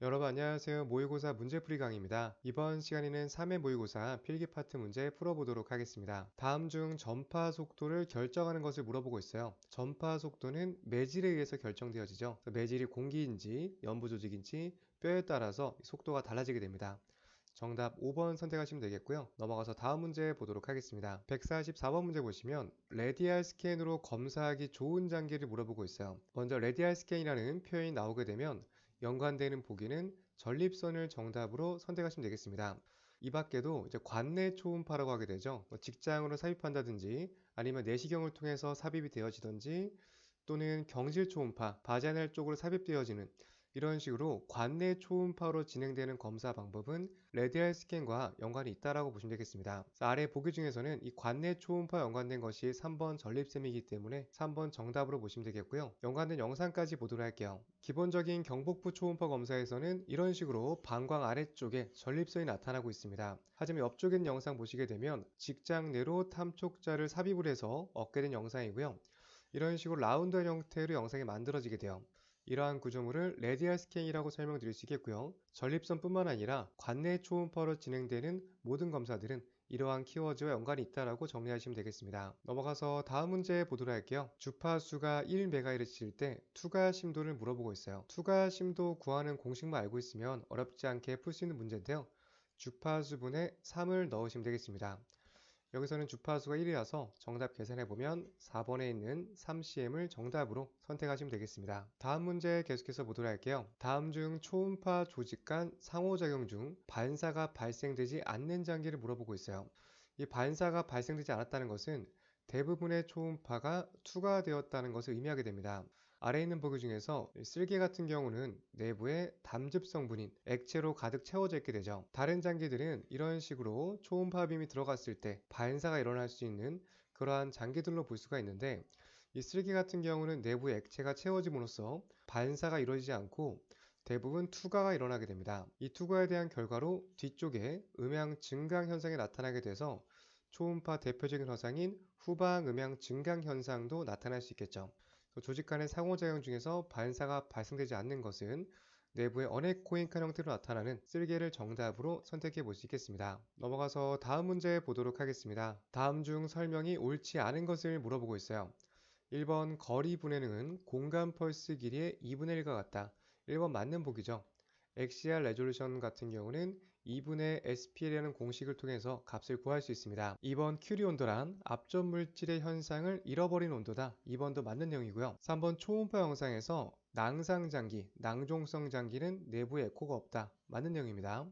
여러분 안녕하세요. 모의고사 문제풀이 강의입니다. 이번 시간에는 3회 모의고사 필기 파트 문제 풀어보도록 하겠습니다. 다음 중 전파 속도를 결정하는 것을 물어보고 있어요. 전파 속도는 매질에 의해서 결정되어지죠. 매질이 공기인지 연부 조직인지 뼈에 따라서 속도가 달라지게 됩니다. 정답 5번 선택하시면 되겠고요. 넘어가서 다음 문제 보도록 하겠습니다. 144번 문제 보시면 레디알 스캔으로 검사하기 좋은 장기를 물어보고 있어요. 먼저 레디알 스캔이라는 표현이 나오게 되면 연관되는 보기는 전립선을 정답으로 선택하시면 되겠습니다. 이 밖에도 이제 관내 초음파라고 하게 되죠. 직장으로 삽입한다든지 아니면 내시경을 통해서 삽입이 되어지든지 또는 경질 초음파, 바자넬 쪽으로 삽입되어지는 이런 식으로 관내 초음파로 진행되는 검사 방법은 레디알 스캔과 연관이 있다고 보시면 되겠습니다. 아래 보기 중에서는 이 관내 초음파 연관된 것이 3번 전립선이기 때문에 3번 정답으로 보시면 되겠고요. 연관된 영상까지 보도록 할게요. 기본적인 경복부 초음파 검사에서는 이런 식으로 방광 아래쪽에 전립선이 나타나고 있습니다. 하지만 옆쪽에 있는 영상 보시게 되면 직장 내로 탐촉자를 삽입을 해서 얻게 된 영상이고요. 이런 식으로 라운드한 형태로 영상이 만들어지게 돼요. 이러한 구조물을 레디알 스캔이라고 설명드릴 수 있겠고요. 전립선뿐만 아니라 관내 초음파로 진행되는 모든 검사들은 이러한 키워드와 연관이 있다고 정리하시면 되겠습니다. 넘어가서 다음 문제 보도록 할게요. 주파수가 1MHz일 때 투과 심도를 물어보고 있어요. 투과 심도 구하는 공식만 알고 있으면 어렵지 않게 풀 수 있는 문제인데요. 주파수분의 3을 넣으시면 되겠습니다. 여기서는 주파수가 1이라서 정답 계산해보면 4번에 있는 3cm을 정답으로 선택하시면 되겠습니다. 다음 문제 계속해서 보도록 할게요. 다음 중 초음파 조직 간 상호작용 중 반사가 발생되지 않는 장기를 물어보고 있어요. 이 반사가 발생되지 않았다는 것은 대부분의 초음파가 투과되었다는 것을 의미하게 됩니다. 아래에 있는 보기 중에서 쓸개 같은 경우는 내부에 담즙 성분인 액체로 가득 채워져 있게 되죠. 다른 장기들은 이런 식으로 초음파 빔이 들어갔을 때 반사가 일어날 수 있는 그러한 장기들로 볼 수가 있는데 이 쓸개 같은 경우는 내부에 액체가 채워짐으로써 반사가 이루어지지 않고 대부분 투과가 일어나게 됩니다. 이 투과에 대한 결과로 뒤쪽에 음향 증강 현상이 나타나게 돼서 초음파 대표적인 현상인 후방 음향 증강 현상도 나타날 수 있겠죠. 조직 간의 상호작용 중에서 반사가 발생되지 않는 것은 내부의 어네코인칸 형태로 나타나는 쓸개를 정답으로 선택해 볼 수 있겠습니다. 넘어가서 다음 문제 보도록 하겠습니다. 다음 중 설명이 옳지 않은 것을 물어보고 있어요. 1번 거리 분해능은 공간 펄스 길이의 2분의 1과 같다. 1번 맞는 보기죠. XR 레졸루션 같은 경우는 2분의 SPL이라는 공식을 통해서 값을 구할 수 있습니다. 2번 큐리 온도란 앞전 물질의 현상을 잃어버린 온도다. 2번도 맞는 내용이고요. 3번 초음파 영상에서 낭상장기, 낭종성 장기는 내부에 에코가 없다. 맞는 내용입니다.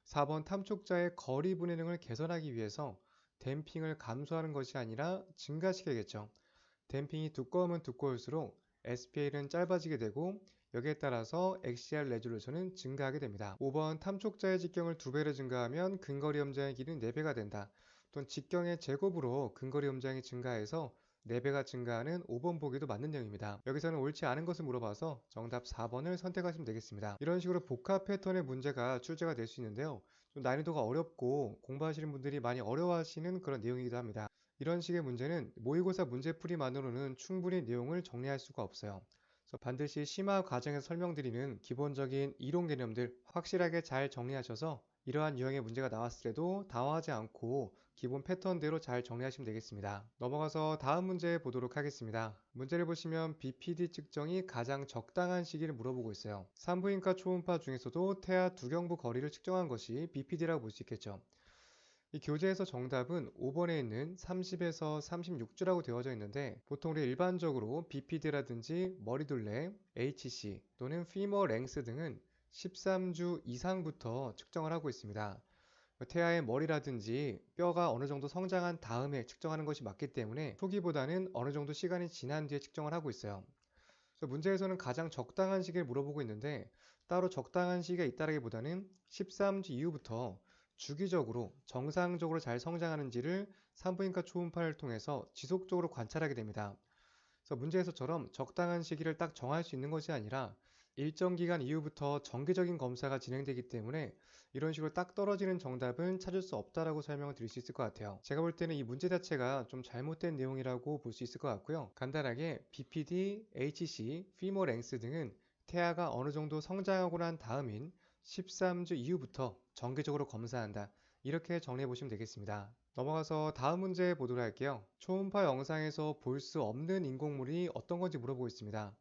4번 탐촉자의 거리 분해능을 개선하기 위해서 댐핑을 감소하는 것이 아니라 증가시켜야겠죠. 댐핑이 두꺼우면 두꺼울수록 SPL은 짧아지게 되고 여기에 따라서 XR 레졸루션은 증가하게 됩니다. 5번 탐촉자의 직경을 2배로 증가하면 근거리 염장의 길이는 4배가 된다. 또는 직경의 제곱으로 근거리 염장이 증가해서 4배가 증가하는 5번 보기도 맞는 내용입니다. 여기서는 옳지 않은 것을 물어봐서 정답 4번을 선택하시면 되겠습니다. 이런 식으로 복합 패턴의 문제가 출제가 될 수 있는데요. 좀 난이도가 어렵고 공부하시는 분들이 많이 어려워하시는 그런 내용이기도 합니다. 이런 식의 문제는 모의고사 문제풀이만으로는 충분히 내용을 정리할 수가 없어요. 그래서 반드시 심화 과정에서 설명드리는 기본적인 이론 개념들 확실하게 잘 정리하셔서 이러한 유형의 문제가 나왔을 때도 당황하지 않고 기본 패턴대로 잘 정리하시면 되겠습니다. 넘어가서 다음 문제 보도록 하겠습니다. 문제를 보시면 BPD 측정이 가장 적당한 시기를 물어보고 있어요. 산부인과 초음파 중에서도 태아 두경부 거리를 측정한 것이 BPD라고 볼 수 있겠죠. 이 교재에서 정답은 5번에 있는 30에서 36주라고 되어져 있는데 보통 우리 일반적으로 BPD라든지 머리둘레, HC 또는 피머 랭스 등은 13주 이상부터 측정을 하고 있습니다. 태아의 머리라든지 뼈가 어느 정도 성장한 다음에 측정하는 것이 맞기 때문에 초기보다는 어느 정도 시간이 지난 뒤에 측정을 하고 있어요. 그래서 문제에서는 가장 적당한 시기를 물어보고 있는데 따로 적당한 시기가 있다기보다는 13주 이후부터 주기적으로 정상적으로 잘 성장하는지를 산부인과 초음파를 통해서 지속적으로 관찰하게 됩니다. 그래서 문제에서처럼 적당한 시기를 딱 정할 수 있는 것이 아니라 일정 기간 이후부터 정기적인 검사가 진행되기 때문에 이런 식으로 딱 떨어지는 정답은 찾을 수 없다라고 설명을 드릴 수 있을 것 같아요. 제가 볼 때는 이 문제 자체가 좀 잘못된 내용이라고 볼 수 있을 것 같고요. 간단하게 BPD, HC, 피머 랭스 등은 태아가 어느 정도 성장하고 난 다음인 13주 이후부터 정기적으로 검사한다. 이렇게 정리해 보시면 되겠습니다. 넘어가서 다음 문제 보도록 할게요. 초음파 영상에서 볼 수 없는 인공물이 어떤 건지 물어보고 있습니다.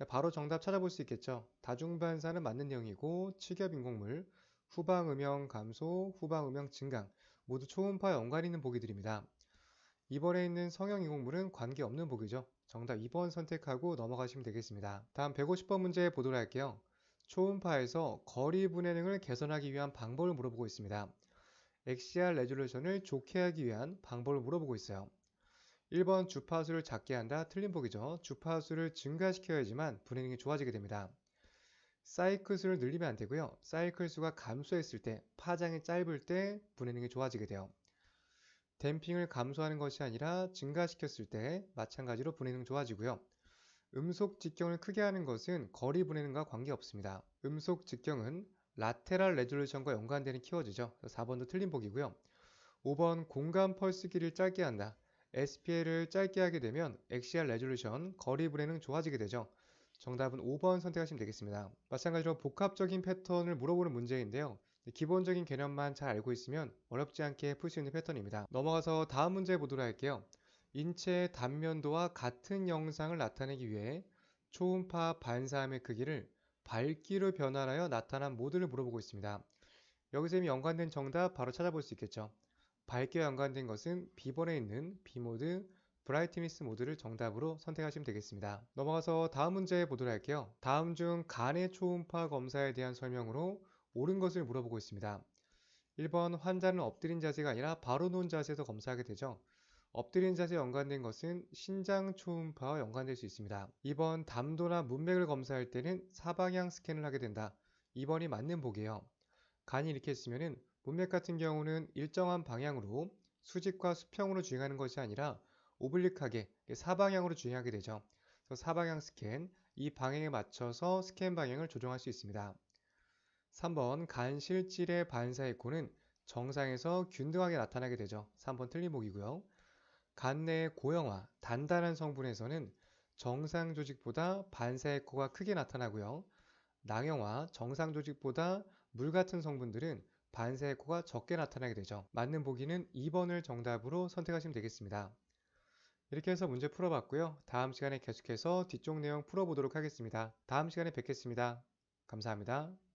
바로 정답 찾아볼 수 있겠죠. 다중반사는 맞는 내용이고 측엽 인공물, 후방 음영 감소, 후방 음영 증강 모두 초음파 연관 있는 보기들입니다. 이번에 있는 성형 인공물은 관계없는 보기죠. 정답 2번 선택하고 넘어가시면 되겠습니다. 다음 150번 문제 보도록 할게요. 초음파에서 거리 분해능을 개선하기 위한 방법을 물어보고 있습니다. XR 레졸루션을 좋게 하기 위한 방법을 물어보고 있어요. 1번 주파수를 작게 한다. 틀린 보기죠. 주파수를 증가시켜야지만 분해능이 좋아지게 됩니다. 사이클 수를 늘리면 안 되고요. 사이클 수가 감소했을 때, 파장이 짧을 때 분해능이 좋아지게 돼요. 댐핑을 감소하는 것이 아니라 증가시켰을 때 마찬가지로 분해능 좋아지고요. 음속 직경을 크게 하는 것은 거리 분해능과 관계없습니다. 음속 직경은 라테랄 레졸루션과 연관되는 키워드죠. 4번도 틀린 보기고요. 5번 공간 펄스 길이를 짧게 한다. SPL을 짧게 하게 되면 XR 레졸루션, 거리 분해능 좋아지게 되죠. 정답은 5번 선택하시면 되겠습니다. 마찬가지로 복합적인 패턴을 물어보는 문제인데요. 기본적인 개념만 잘 알고 있으면 어렵지 않게 풀 수 있는 패턴입니다. 넘어가서 다음 문제 보도록 할게요. 인체의 단면도와 같은 영상을 나타내기 위해 초음파 반사함의 크기를 밝기로 변환하여 나타난 모드를 물어보고 있습니다. 여기서 이미 연관된 정답 바로 찾아볼 수 있겠죠. 밝기와 연관된 것은 B번에 있는 B모드 브라이트니스 모드를 정답으로 선택하시면 되겠습니다. 넘어가서 다음 문제 보도록 할게요. 다음 중 간의 초음파 검사에 대한 설명으로 옳은 것을 물어보고 있습니다. 1번 환자는 엎드린 자세가 아니라 바로 누운 자세에서 검사하게 되죠. 엎드린 자세에 연관된 것은 신장 초음파와 연관될 수 있습니다. 2번 담도나 문맥을 검사할 때는 사방향 스캔을 하게 된다. 2번이 맞는 보기예요. 간이 이렇게 있으면 문맥 같은 경우는 일정한 방향으로 수직과 수평으로 주행하는 것이 아니라 오블릭하게 사방향으로 주행하게 되죠. 그래서 사방향 스캔, 이 방향에 맞춰서 스캔 방향을 조정할 수 있습니다. 3번 간 실질의 반사 에코는 정상에서 균등하게 나타나게 되죠. 3번 틀린 보기고요. 간 내의 고형화, 단단한 성분에서는 정상 조직보다 반사 에코가 크게 나타나고요. 낭형화, 정상 조직보다 물 같은 성분들은 반사 에코가 적게 나타나게 되죠. 맞는 보기는 2번을 정답으로 선택하시면 되겠습니다. 이렇게 해서 문제 풀어봤고요. 다음 시간에 계속해서 뒤쪽 내용 풀어보도록 하겠습니다. 다음 시간에 뵙겠습니다. 감사합니다.